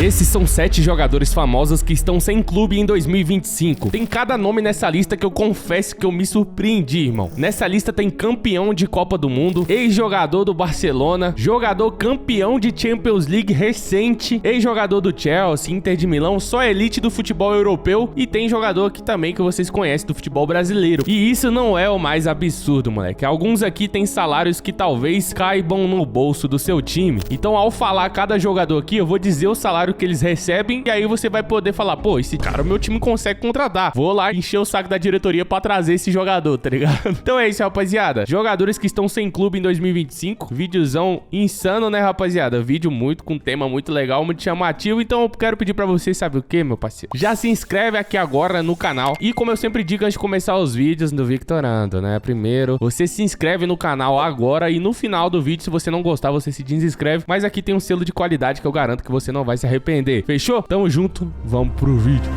Esses são 7 jogadores famosos que estão sem clube em 2025. Tem cada nome nessa lista que eu confesso que eu me surpreendi, irmão. Nessa lista tem campeão de Copa do Mundo, ex-jogador do Barcelona, jogador campeão de Champions League recente, ex-jogador do Chelsea, Inter de Milão, só elite do futebol europeu, e tem jogador aqui também que vocês conhecem do futebol brasileiro. E isso não é o mais absurdo, moleque. Alguns aqui têm salários que talvez caibam no bolso do seu time. Então, ao falar cada jogador aqui, eu vou dizer o salário que eles recebem, e aí você vai poder falar, pô, esse cara o meu time consegue contratar, vou lá encher o saco da diretoria pra trazer esse jogador, tá ligado? Então é isso, rapaziada. Jogadores que estão sem clube em 2025, vídeozão insano, né, rapaziada? Vídeo com um tema muito legal, muito chamativo. Então eu quero pedir pra você, sabe o que, meu parceiro? Já se inscreve aqui agora no canal, e como eu sempre digo antes de começar os vídeos do Victorando, né, primeiro você se inscreve no canal agora, e no final do vídeo, se você não gostar, você se desinscreve, mas aqui tem um selo de qualidade que eu garanto que você não vai se arrepender. Fechou? Tamo junto, vamos pro vídeo.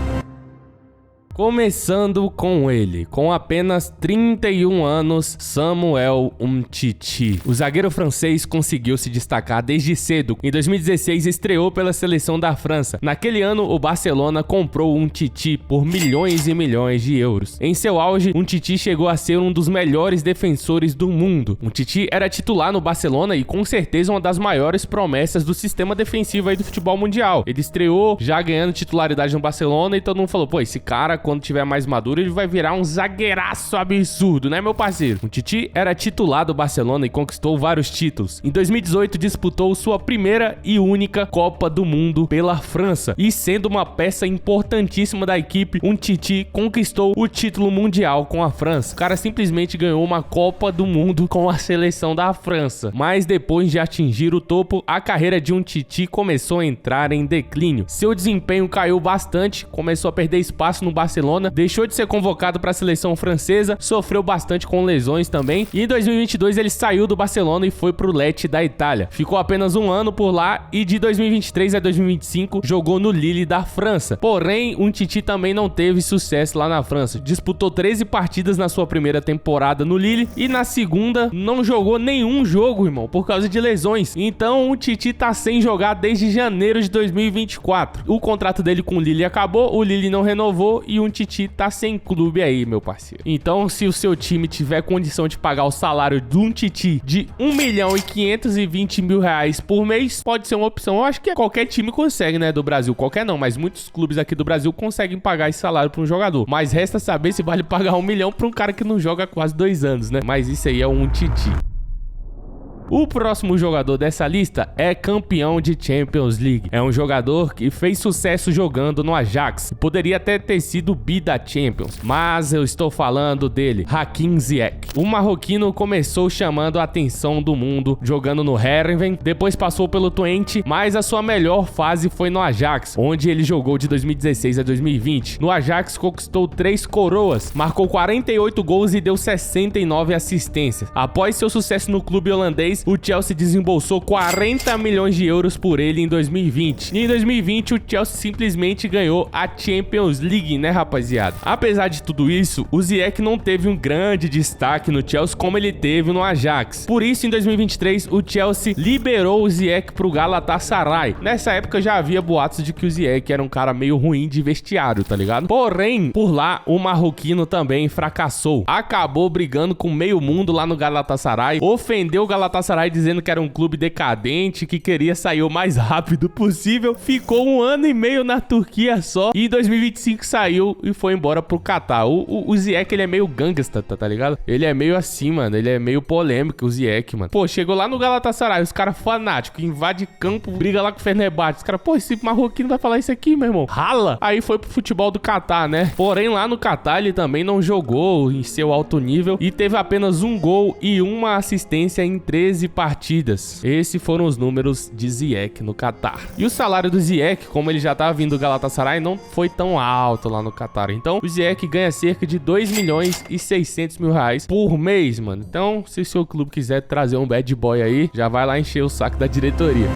Começando com ele, com apenas 31 anos, Samuel Umtiti. O zagueiro francês conseguiu se destacar desde cedo. Em 2016 estreou pela seleção da França. Naquele ano, o Barcelona comprou Umtiti por milhões e milhões de euros. Em seu auge, Umtiti chegou a ser um dos melhores defensores do mundo. Umtiti era titular no Barcelona e com certeza uma das maiores promessas do sistema defensivo aí do futebol mundial. Ele estreou já ganhando titularidade no Barcelona e todo mundo falou, pô, esse cara, quando tiver mais maduro, ele vai virar um zagueiraço absurdo, né, meu parceiro? Umtiti era titular do Barcelona e conquistou vários títulos. Em 2018, disputou sua primeira e única Copa do Mundo pela França. E sendo uma peça importantíssima da equipe, Umtiti conquistou o título mundial com a França. O cara simplesmente ganhou uma Copa do Mundo com a seleção da França. Mas depois de atingir o topo, a carreira de Umtiti começou a entrar em declínio. Seu desempenho caiu bastante, começou a perder espaço no Barcelona, deixou de ser convocado para a seleção francesa, sofreu bastante com lesões também, e em 2022 ele saiu do Barcelona e foi pro Lecce da Itália. Ficou apenas um ano por lá e de 2023 a 2025 jogou no Lille da França. Porém, Umtiti também não teve sucesso lá na França. Disputou 13 partidas na sua primeira temporada no Lille e na segunda não jogou nenhum jogo, irmão, por causa de lesões. Então, Umtiti tá sem jogar desde janeiro de 2024. O contrato dele com o Lille acabou, o Lille não renovou e o Umtiti tá sem clube aí, meu parceiro. Então, se o seu time tiver condição de pagar o salário do Umtiti de 1.520.000 reais por mês, pode ser uma opção. Eu acho que qualquer time consegue, né, do Brasil. Qualquer não, mas muitos clubes aqui do Brasil conseguem pagar esse salário pra um jogador. Mas resta saber se vale pagar 1 milhão pra um cara que não joga há quase 2 anos, né? Mas isso aí é um Umtiti. O próximo jogador dessa lista é campeão de Champions League. É um jogador que fez sucesso jogando no Ajax. Poderia até ter sido bi da Champions, mas eu estou falando dele, Hakim Ziyech. O marroquino começou chamando a atenção do mundo jogando no Heerenveen, depois passou pelo Twente, mas a sua melhor fase foi no Ajax, onde ele jogou de 2016 a 2020. No Ajax conquistou 3 coroas, marcou 48 gols e deu 69 assistências. Após seu sucesso no clube holandês, o Chelsea desembolsou 40 milhões de euros por ele em 2020. E em 2020 o Chelsea simplesmente ganhou a Champions League, né, rapaziada? Apesar de tudo isso, o Ziyech não teve um grande destaque no Chelsea como ele teve no Ajax. Por isso, em 2023, o Chelsea liberou o Ziyech pro Galatasaray. Nessa época já havia boatos de que o Ziyech era um cara meio ruim de vestiário, tá ligado? Porém, por lá, o marroquino também fracassou. Acabou brigando com meio mundo lá no Galatasaray, ofendeu o Galatasaray dizendo que era um clube decadente, que queria sair o mais rápido possível. Ficou 1 ano e meio na Turquia só e em 2025 saiu e foi embora pro Catar. O Ziyech, ele é meio gangsta, tá ligado? Ele é meio assim, mano. Ele é meio polêmico, o Ziyech, mano. Pô, chegou lá no Galatasaray, os caras fanáticos, invade campo, briga lá com o Fenerbahçe. Os caras, pô, esse marroquino vai falar isso aqui, meu irmão. Rala! Aí foi pro futebol do Catar, né? Porém, lá no Catar, ele também não jogou em seu alto nível e teve apenas 1 gol e 1 assistência em 13 partidas. Esses foram os números de Ziyech no Catar. E o salário do Ziyech, como ele já tava vindo do Galatasaray, não foi tão alto lá no Catar. Então, o Ziyech ganha cerca de 2.600.000 reais por mês, mano. Então, se o seu clube quiser trazer um bad boy aí, já vai lá encher o saco da diretoria.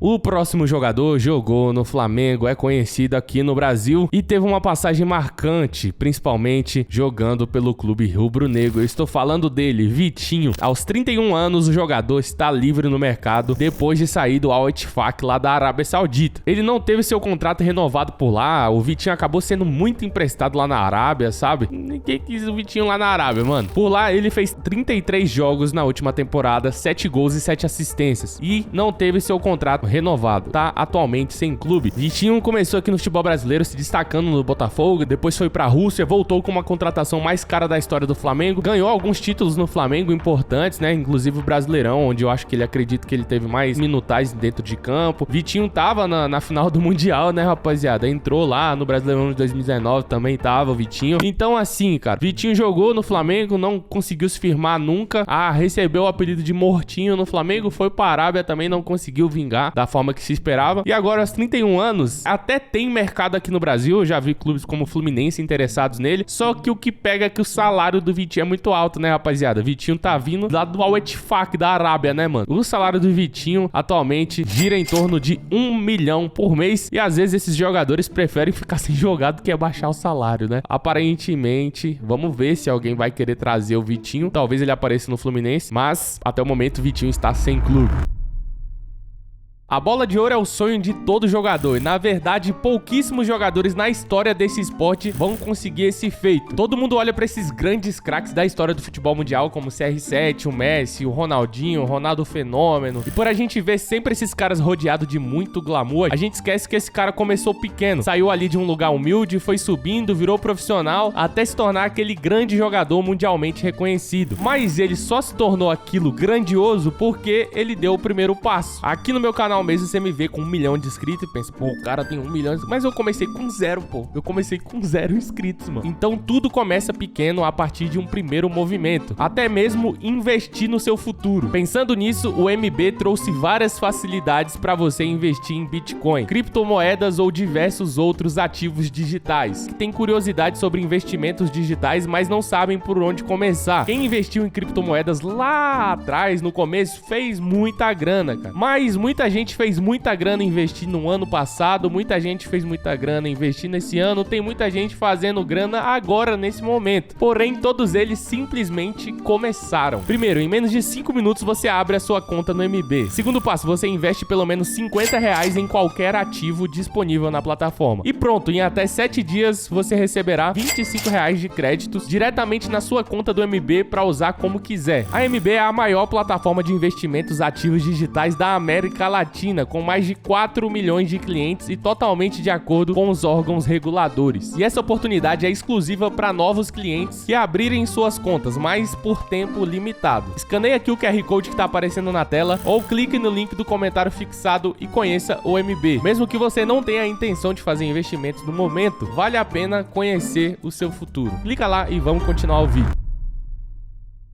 O próximo jogador jogou no Flamengo, é conhecido aqui no Brasil e teve uma passagem marcante, principalmente jogando pelo clube rubro-negro. Eu estou falando dele, Vitinho. Aos 31 anos, o jogador está livre no mercado depois de sair do Al-Ettifaq lá da Arábia Saudita. Ele não teve seu contrato renovado por lá, o Vitinho acabou sendo muito emprestado lá na Arábia, sabe? Ninguém quis o Vitinho lá na Arábia, mano. Por lá, ele fez 33 jogos na última temporada, 7 gols e 7 assistências. E não teve seu contrato renovado. Tá atualmente sem clube. Vitinho começou aqui no futebol brasileiro se destacando no Botafogo, depois foi pra Rússia, voltou com uma contratação mais cara da história do Flamengo, ganhou alguns títulos no Flamengo importantes, né? Inclusive o Brasileirão, onde eu acho que ele acredita que ele teve mais minutagem dentro de campo. Vitinho tava na final do Mundial, né, rapaziada? Entrou lá no Brasileirão de 2019, também tava o Vitinho. Então assim, cara, Vitinho jogou no Flamengo, não conseguiu se firmar nunca. Recebeu o apelido de Mortinho no Flamengo, foi pra Arábia, também não conseguiu vingar da forma que se esperava. E agora, aos 31 anos, até tem mercado aqui no Brasil, eu já vi clubes como o Fluminense interessados nele, só que o que pega é que o salário do Vitinho é muito alto, né, rapaziada? Vitinho tá vindo lá do Al-Ettifaq da Arábia, né, mano? O salário do Vitinho atualmente gira em torno de 1 milhão por mês e às vezes esses jogadores preferem ficar sem jogar do que baixar o salário, né? Aparentemente, vamos ver se alguém vai querer trazer o Vitinho, talvez ele apareça no Fluminense, mas até o momento o Vitinho está sem clube. A bola de ouro é o sonho de todo jogador e, na verdade, pouquíssimos jogadores na história desse esporte vão conseguir esse feito. Todo mundo olha para esses grandes craques da história do futebol mundial, como o CR7, o Messi, o Ronaldinho, o Ronaldo Fenômeno. E por a gente ver sempre esses caras rodeados de muito glamour, a gente esquece que esse cara começou pequeno. Saiu ali de um lugar humilde, foi subindo, virou profissional, até se tornar aquele grande jogador mundialmente reconhecido. Mas ele só se tornou aquilo grandioso porque ele deu o primeiro passo. Aqui no meu canal mesmo você me vê com 1 milhão de inscritos e pensa, pô, o cara tem 1 milhão, mas eu comecei com 0, pô. Eu comecei com 0 inscritos, mano. Então tudo começa pequeno a partir de um primeiro movimento. Até mesmo investir no seu futuro. Pensando nisso, o MB trouxe várias facilidades para você investir em Bitcoin, criptomoedas ou diversos outros ativos digitais, que tem curiosidade sobre investimentos digitais, mas não sabem por onde começar. Quem investiu em criptomoedas lá atrás, no começo, fez muita grana, cara. Mas muita gente fez muita grana investindo no ano passado, muita gente fez muita grana investindo esse ano, tem muita gente fazendo grana agora, nesse momento. Porém, todos eles simplesmente começaram. Primeiro, em menos de 5 minutos você abre a sua conta no MB. Segundo passo, você investe pelo menos R$50 em qualquer ativo disponível na plataforma. E pronto, em até 7 dias você receberá R$25 de créditos diretamente na sua conta do MB para usar como quiser. A MB é a maior plataforma de investimentos ativos digitais da América Latina, com mais de 4 milhões de clientes e totalmente de acordo com os órgãos reguladores. E essa oportunidade é exclusiva para novos clientes que abrirem suas contas, mas por tempo limitado. Escaneie aqui o QR Code que está aparecendo na tela ou clique no link do comentário fixado e conheça o MB. Mesmo que você não tenha a intenção de fazer investimentos no momento, vale a pena conhecer o seu futuro. Clica lá e vamos continuar o vídeo.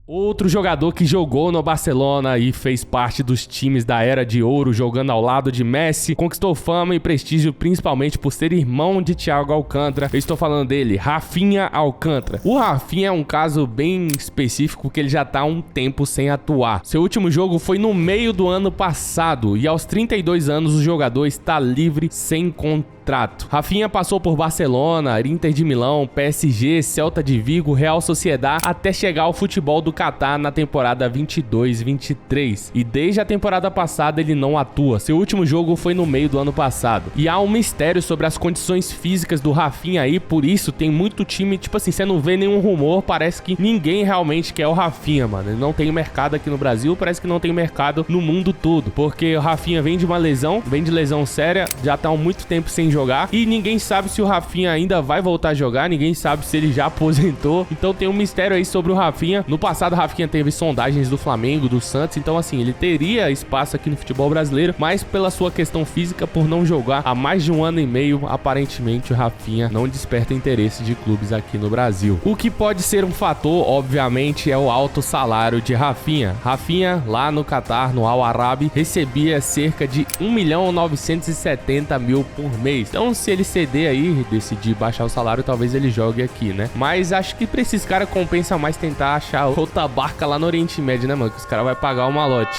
Outro jogador que jogou no Barcelona e fez parte dos times da Era de Ouro, jogando ao lado de Messi, conquistou fama e prestígio principalmente por ser irmão de Thiago Alcântara. Eu estou falando dele, Rafinha Alcântara. O Rafinha é um caso bem específico porque ele já tá há um tempo sem atuar. Seu último jogo foi no meio do ano passado e aos 32 anos o jogador está livre sem contrato. Rafinha passou por Barcelona, Inter de Milão, PSG, Celta de Vigo, Real Sociedad, até chegar ao futebol do Catar na temporada 22-23. E desde a temporada passada ele não atua. Seu último jogo foi no meio do ano passado. E há um mistério sobre as condições físicas do Rafinha aí, por isso tem muito time, tipo assim, você não vê nenhum rumor, parece que ninguém realmente quer o Rafinha, mano. Ele não tem mercado aqui no Brasil, parece que não tem mercado no mundo todo, porque o Rafinha vem de uma lesão, vem de lesão séria, já tá há muito tempo sem jogar e ninguém sabe se o Rafinha ainda vai voltar a jogar, ninguém sabe se ele já aposentou, então tem um mistério aí sobre o Rafinha. No passado o Rafinha teve sondagens do Flamengo, do Santos, então assim, ele teria espaço aqui no futebol brasileiro, mas pela sua questão física, por não jogar há mais de 1 ano e meio, aparentemente o Rafinha não desperta interesse de clubes aqui no Brasil. O que pode ser um fator, obviamente, é o alto salário de Rafinha. Rafinha, lá no Catar, no Al Arabi, recebia cerca de 1.970.000 por mês. Então, se ele ceder aí e decidir baixar o salário, talvez ele jogue aqui, né? Mas acho que pra esses caras compensa mais tentar achar outra barca lá no Oriente Médio, né, mano? Que os caras vão pagar o malote.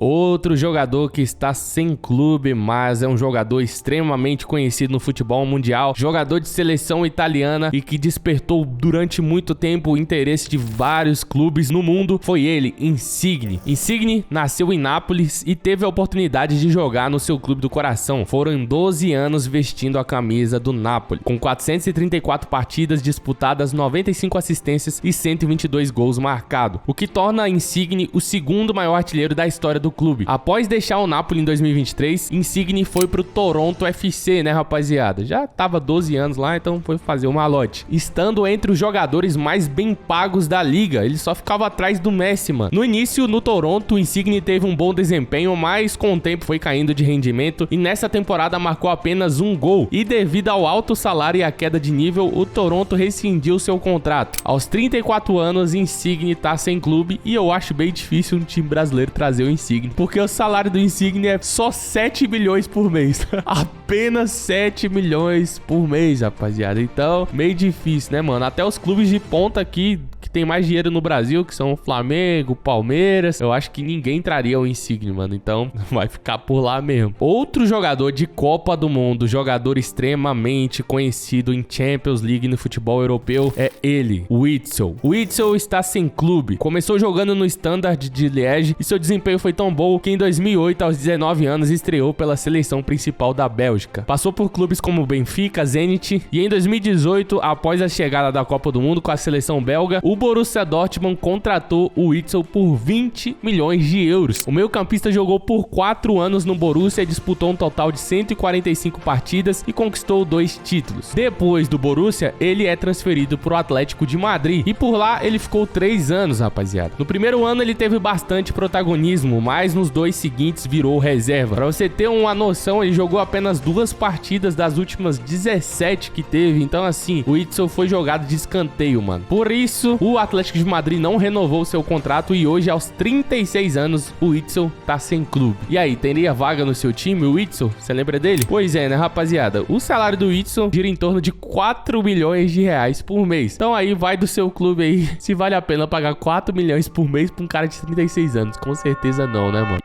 Outro jogador que está sem clube, mas é um jogador extremamente conhecido no futebol mundial, jogador de seleção italiana e que despertou durante muito tempo o interesse de vários clubes no mundo, foi ele, Insigne. Insigne nasceu em Nápoles e teve a oportunidade de jogar no seu clube do coração. Foram 12 anos vestindo a camisa do Napoli, com 434 partidas disputadas, 95 assistências e 122 gols marcados, o que torna Insigne o segundo maior artilheiro da história do clube. Após deixar o Napoli em 2023, Insigne foi pro Toronto FC, né, rapaziada? Já tava 12 anos lá, então foi fazer o malote. Estando entre os jogadores mais bem pagos da liga, ele só ficava atrás do Messi, mano. No início, no Toronto, o Insigne teve um bom desempenho, mas com o tempo foi caindo de rendimento e nessa temporada marcou apenas um gol. E devido ao alto salário e à queda de nível, o Toronto rescindiu seu contrato. Aos 34 anos, Insigne tá sem clube e eu acho bem difícil um time brasileiro trazer o Insigne, porque o salário do Insigne é só 7 milhões por mês. Apenas 7 milhões por mês, rapaziada. Então, meio difícil, né, mano? Até os clubes de ponta aqui, que tem mais dinheiro no Brasil, que são o Flamengo, Palmeiras, eu acho que ninguém traria o Insigne, mano. Então, vai ficar por lá mesmo. Outro jogador de Copa do Mundo, jogador extremamente conhecido em Champions League no futebol europeu, é ele, o Witsel. O Witsel está sem clube. Começou jogando no Standard de Liège e seu desempenho foi tão bom que em 2008, aos 19 anos, estreou pela seleção principal da Bélgica. Passou por clubes como Benfica, Zenit e em 2018, após a chegada da Copa do Mundo com a seleção belga, o Borussia Dortmund contratou o Witsel por 20 milhões de euros. O meio-campista jogou por 4 anos no Borussia e disputou um total de 145 partidas e conquistou 2 títulos. Depois do Borussia, ele é transferido para o Atlético de Madrid e por lá ele ficou 3 anos, rapaziada. No primeiro ano ele teve bastante protagonismo, mas nos 2 seguintes virou reserva. Pra você ter uma noção, ele jogou apenas 2 partidas das últimas 17 que teve. Então assim, o Witsel foi jogado de escanteio, mano. Por isso, o Atlético de Madrid não renovou seu contrato e hoje, aos 36 anos, o Witsel tá sem clube. E aí, teria vaga no seu time, o Witsel? Você lembra dele? Pois é, né, rapaziada? O salário do Witsel gira em torno de 4 milhões de reais por mês. Então aí, vai do seu clube aí, se vale a pena pagar 4 milhões por mês pra um cara de 36 anos. Com certeza não, né, mano?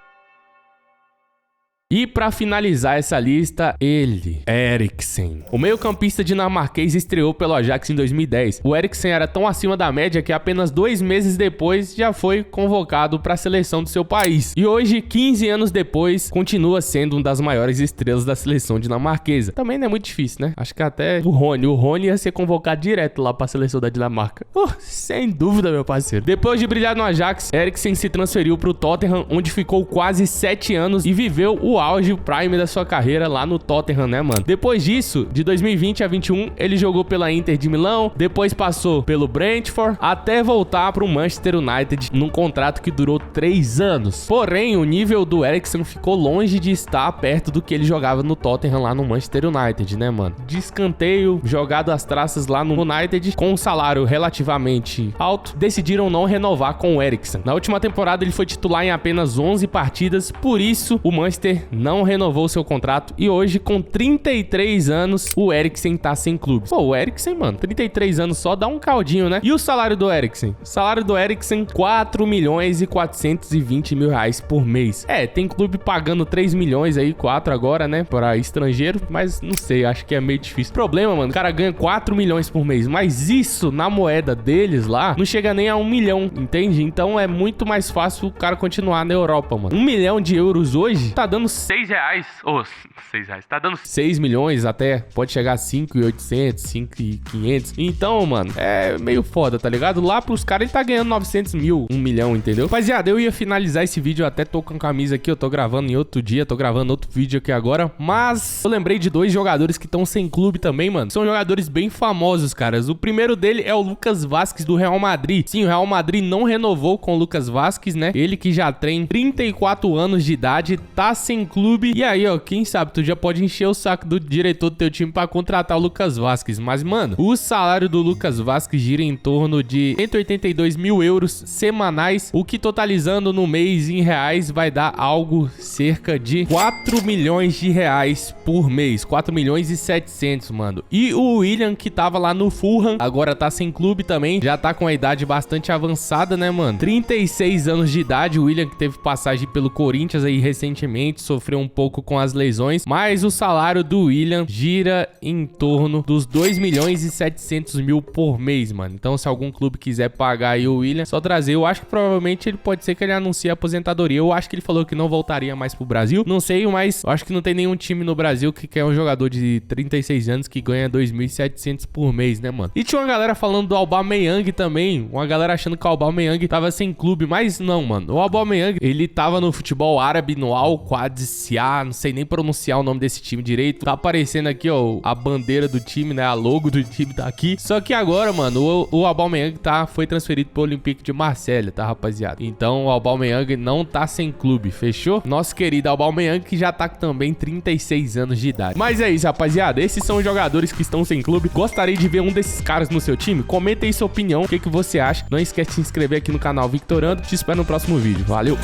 E pra finalizar essa lista, ele, Eriksen. O meio-campista dinamarquês estreou pelo Ajax em 2010. O Eriksen era tão acima da média que apenas 2 meses depois já foi convocado para a seleção do seu país. E hoje, 15 anos depois, continua sendo uma das maiores estrelas da seleção dinamarquesa. Também não é muito difícil, né? Acho que até o Rony ia ser convocado direto lá para a seleção da Dinamarca. Sem dúvida, meu parceiro. Depois de brilhar no Ajax, Eriksen se transferiu para o Tottenham, onde ficou quase 7 anos e viveu o auge, o prime da sua carreira lá no Tottenham, né, mano? Depois disso, de 2020 a 21, ele jogou pela Inter de Milão, depois passou pelo Brentford, até voltar pro Manchester United num contrato que durou 3 anos. Porém, o nível do Eriksen ficou longe de estar perto do que ele jogava no Tottenham lá no Manchester United, né, mano? De escanteio, jogado às traças lá no United, com um salário relativamente alto, decidiram não renovar com o Eriksen. Na última temporada, ele foi titular em apenas 11 partidas, por isso o Manchester não renovou seu contrato e hoje, com 33 anos, o Eriksen tá sem clube. Pô, o Eriksen, mano, 33 anos só dá um caldinho, né? E o salário do Eriksen? O salário do Eriksen, 4 milhões e 420 mil reais por mês. É, tem clube pagando 3 milhões aí, 4 agora, né, para estrangeiro, mas não sei, acho que é meio difícil. Problema, mano, o cara ganha 4 milhões por mês, mas isso, na moeda deles lá, não chega nem a 1 milhão, entende? Então é muito mais fácil o cara continuar na Europa, mano. 1 milhão de euros hoje tá dando 6 reais. 6 reais. Tá dando 6 milhões até. Pode chegar a 5.800, 5.500. Então, mano, é meio foda, tá ligado? Lá pros caras ele tá ganhando 900 mil, 1 milhão, entendeu? Rapaziada, eu ia finalizar esse vídeo, eu até tô com camisa aqui, eu tô gravando em outro dia, tô gravando outro vídeo aqui agora, mas eu lembrei de 2 jogadores que estão sem clube também, mano. São jogadores bem famosos, caras. O primeiro dele é o Lucas Vazquez, do Real Madrid. Sim, o Real Madrid não renovou com o Lucas Vazquez, né? Ele que já tem 34 anos de idade, tá sem clube. E aí, ó, quem sabe tu já pode encher o saco do diretor do teu time pra contratar o Lucas Vazquez. Mas, mano, o salário do Lucas Vazquez gira em torno de 182 mil euros semanais, o que totalizando no mês em reais vai dar algo cerca de 4 milhões de reais por mês. 4 milhões e 700, mano. E o William, que tava lá no Fulham, agora tá sem clube também, já tá com a idade bastante avançada, né, mano? 36 anos de idade, o William que teve passagem pelo Corinthians aí recentemente, sofreu um pouco com as lesões, mas o salário do William gira em torno dos 2 milhões e 700 mil por mês, mano. Então, se algum clube quiser pagar aí o William, só trazer. Eu acho que provavelmente ele pode ser que ele anuncie a aposentadoria. Eu acho que ele falou que não voltaria mais pro Brasil. Não sei, mas eu acho que não tem nenhum time no Brasil que quer um jogador de 36 anos que ganha 2.700 por mês, né, mano? E tinha uma galera falando do Aubameyang também, uma galera achando que o Aubameyang tava sem clube, mas não, mano. O Aubameyang, ele tava no futebol árabe, no Al Qadsiya, não sei nem pronunciar o nome desse time direito. Tá aparecendo aqui, ó, a bandeira do time, né, a logo do time tá aqui. Só que agora, mano, o Aubameyang foi transferido pro Olympique de Marselha, tá, rapaziada? Então o Aubameyang não tá sem clube, fechou? Nosso querido Aubameyang que já tá também 36 anos de idade. Mas é isso, rapaziada. Esses são os jogadores que estão sem clube. Gostaria de ver um desses caras no seu time? Comenta aí sua opinião, o que você acha. Não esquece de se inscrever aqui no canal Victorando. Te espero no próximo vídeo. Valeu!